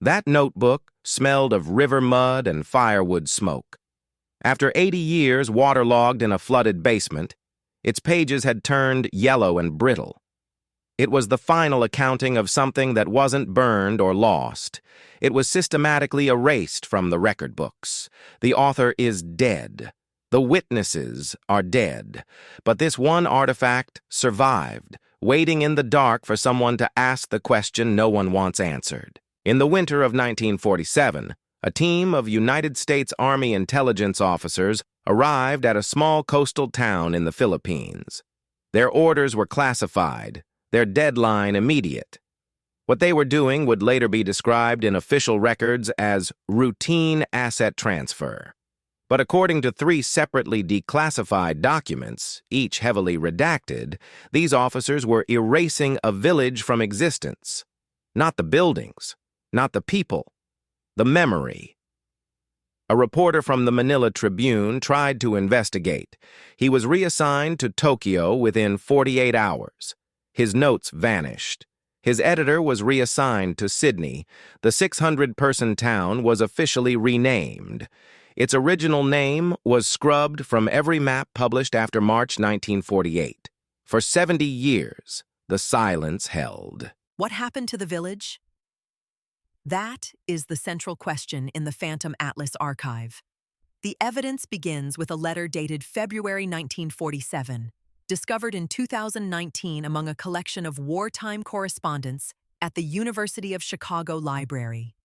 That notebook smelled of river mud and firewood smoke. After 80 years waterlogged in a flooded basement, its pages had turned yellow and brittle. It was the final accounting of something that wasn't burned or lost. It was systematically erased from the record books. The author is dead. The witnesses are dead. But this one artifact survived, waiting in the dark for someone to ask the question no one wants answered. In the winter of 1947, a team of United States Army intelligence officers arrived at a small coastal town in the Philippines. Their orders were classified, their deadline immediate. What they were doing would later be described in official records as routine asset transfer. But according to 3 separately declassified documents, each heavily redacted, these officers were erasing a village from existence. Not the buildings, not the people, the memory. A reporter from the Manila Tribune tried to investigate. He was reassigned to Tokyo within 48 hours. His notes vanished. His editor was reassigned to Sydney. The 600-person town was officially renamed. Its original name was scrubbed from every map published after March 1948. For 70 years, the silence held. What happened to the village? That is the central question in the Phantom Atlas archive. The evidence begins with a letter dated February 1947, discovered in 2019 among a collection of wartime correspondence at the University of Chicago Library.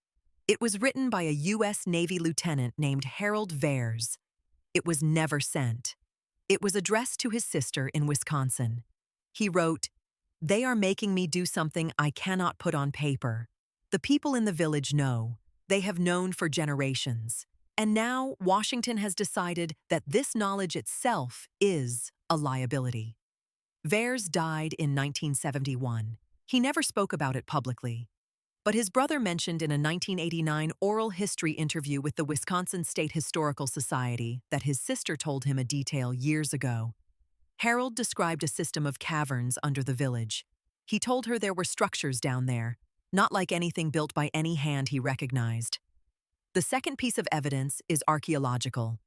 It was written by a U.S. Navy lieutenant named Harold Vares. It was never sent. It was addressed to his sister in Wisconsin. He wrote, "They are making me do something I cannot put on paper. The people in the village know. They have known for generations. And now Washington has decided that this knowledge itself is a liability." Vares died in 1971. He never spoke about it publicly. But his brother mentioned in a 1989 oral history interview with the Wisconsin State Historical Society that his sister told him a detail years ago. Harold described a system of caverns under the village. He told her there were structures down there, not like anything built by any hand he recognized. The second piece of evidence is archaeological.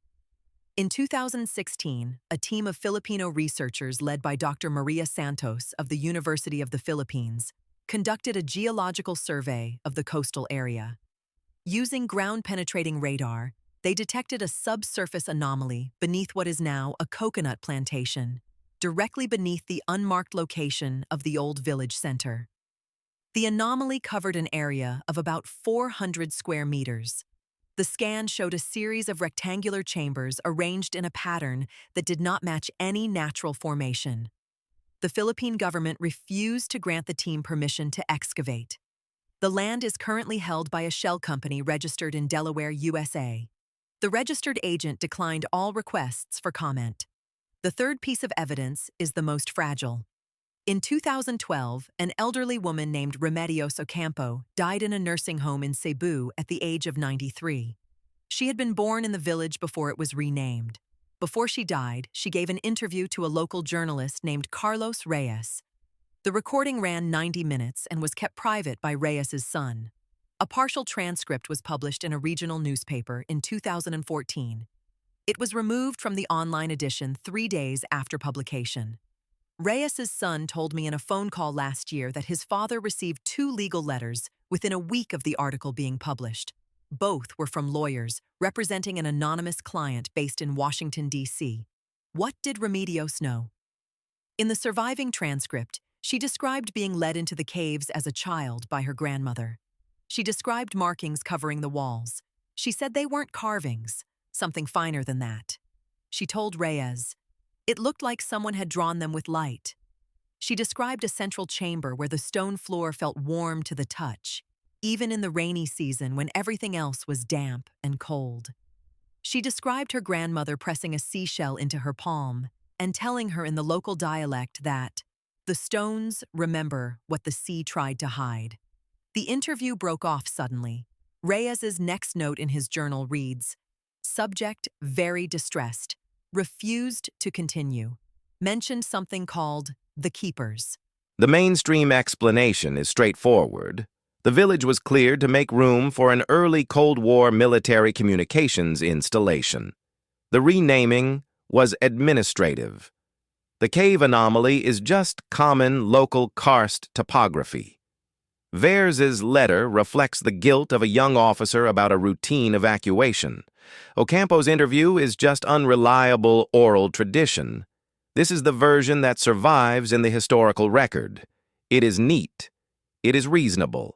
In 2016, a team of Filipino researchers led by Dr. Maria Santos of the University of the Philippines conducted a geological survey of the coastal area. Using ground-penetrating radar, they detected a subsurface anomaly beneath what is now a coconut plantation, directly beneath the unmarked location of the old village center. The anomaly covered an area of about 400 square meters. The scan showed a series of rectangular chambers arranged in a pattern that did not match any natural formation. The Philippine government refused to grant the team permission to excavate. The land is currently held by a shell company registered in Delaware, USA. The registered agent declined all requests for comment. The third piece of evidence is the most fragile. In 2012, an elderly woman named Remedios Ocampo died in a nursing home in Cebu at the age of 93. She had been born in the village before it was renamed. Before she died, she gave an interview to a local journalist named Carlos Reyes. The recording ran 90 minutes and was kept private by Reyes's son. A partial transcript was published in a regional newspaper in 2014. It was removed from the online edition 3 days after publication. Reyes's son told me in a phone call last year that his father received 2 legal letters within a week of the article being published. Both were from lawyers representing an anonymous client based in Washington, D.C. What did Remedios know? In the surviving transcript, she described being led into the caves as a child by her grandmother. She described markings covering the walls. She said they weren't carvings, something finer than that. She told Reyes, "It looked like someone had drawn them with light." She described a central chamber where the stone floor felt warm to the touch, even in the rainy season when everything else was damp and cold. She described her grandmother pressing a seashell into her palm and telling her in the local dialect that the stones remember what the sea tried to hide. The interview broke off suddenly. Reyes's next note in his journal reads, "Subject very distressed, refused to continue, mentioned something called the keepers." The mainstream explanation is straightforward. The village was cleared to make room for an early Cold War military communications installation. The renaming was administrative. The cave anomaly is just common local karst topography. Vers's letter reflects the guilt of a young officer about a routine evacuation. Ocampo's interview is just unreliable oral tradition. This is the version that survives in the historical record. It is neat, it is reasonable,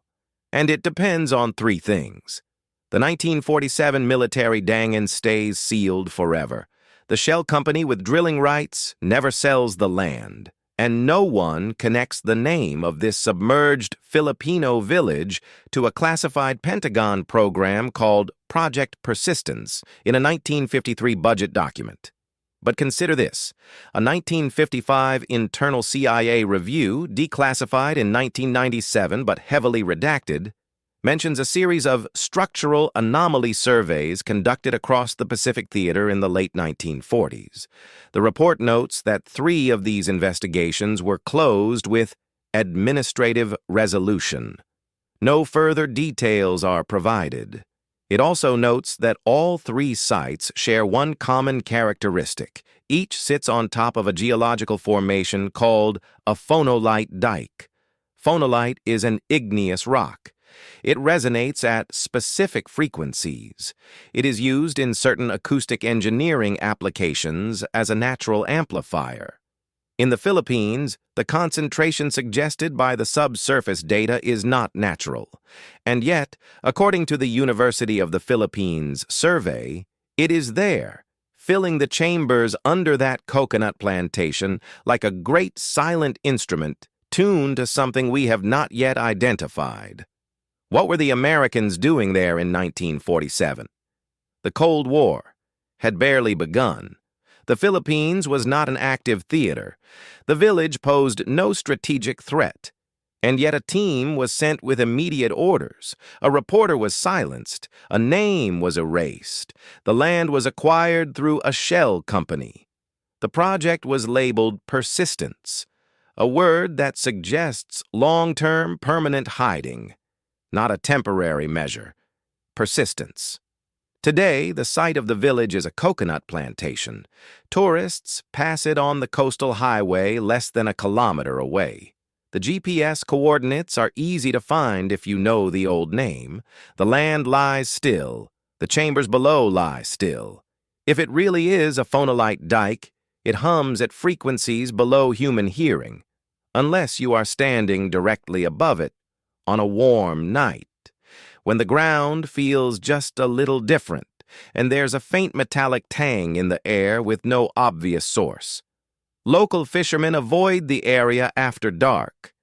and it depends on three things. The 1947 military Dangan stays sealed forever. The shell company with drilling rights never sells the land, and no one connects the name of this submerged Filipino village to a classified Pentagon program called Project Persistence in a 1953 budget document. But consider this: a 1955 internal CIA review, declassified in 1997 but heavily redacted, mentions a series of structural anomaly surveys conducted across the Pacific Theater in the late 1940s. The report notes that 3 of these investigations were closed with administrative resolution. No further details are provided. It also notes that all 3 sites share one common characteristic. Each sits on top of a geological formation called a phonolite dike. Phonolite is an igneous rock. It resonates at specific frequencies. It is used in certain acoustic engineering applications as a natural amplifier. In the Philippines, the concentration suggested by the subsurface data is not natural. And yet, according to the University of the Philippines survey, it is there, filling the chambers under that coconut plantation like a great silent instrument tuned to something we have not yet identified. What were the Americans doing there in 1947? The Cold War had barely begun. The Philippines was not an active theater. The village posed no strategic threat. And yet a team was sent with immediate orders. A reporter was silenced. A name was erased. The land was acquired through a shell company. The project was labeled persistence, a word that suggests long-term permanent hiding. Not a temporary measure. Persistence. Today, the site of the village is a coconut plantation. Tourists pass it on the coastal highway less than a kilometer away. The GPS coordinates are easy to find if you know the old name. The land lies still. The chambers below lie still. If it really is a phonolite dike, it hums at frequencies below human hearing, unless you are standing directly above it on a warm night, when the ground feels just a little different, and there's a faint metallic tang in the air with no obvious source. Local fishermen avoid the area after dark.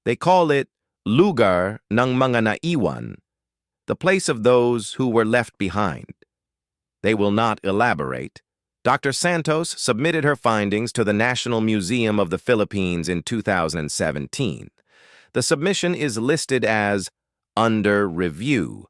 They call it lugar ng mga naiwan, the place of those who were left behind. They will not elaborate. Dr. Santos submitted her findings to the National Museum of the Philippines in 2017. The submission is listed as under review.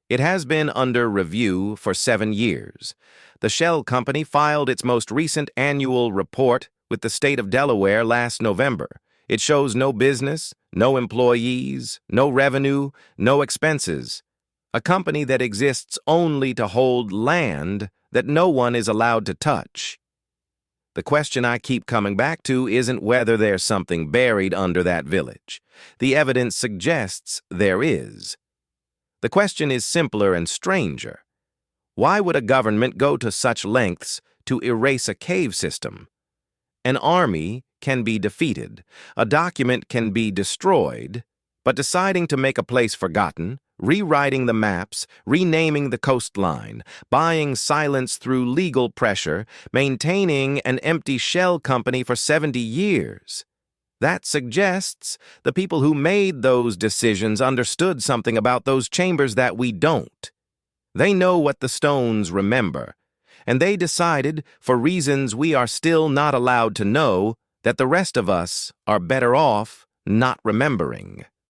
It has been under review for 7 years. The shell company filed its most recent annual report with the state of Delaware last November. It shows no business, no employees, no revenue, no expenses. A company that exists only to hold land that no one is allowed to touch. The question I keep coming back to isn't whether there's something buried under that village. The evidence suggests there is. The question is simpler and stranger. Why would a government go to such lengths to erase a cave system? An army can be defeated, a document can be destroyed, but deciding to make a place forgotten, rewriting the maps, renaming the coastline, buying silence through legal pressure, maintaining an empty shell company for 70 years. That suggests the people who made those decisions understood something about those chambers that we don't. They know what the stones remember, and they decided, for reasons we are still not allowed to know, that the rest of us are better off not remembering.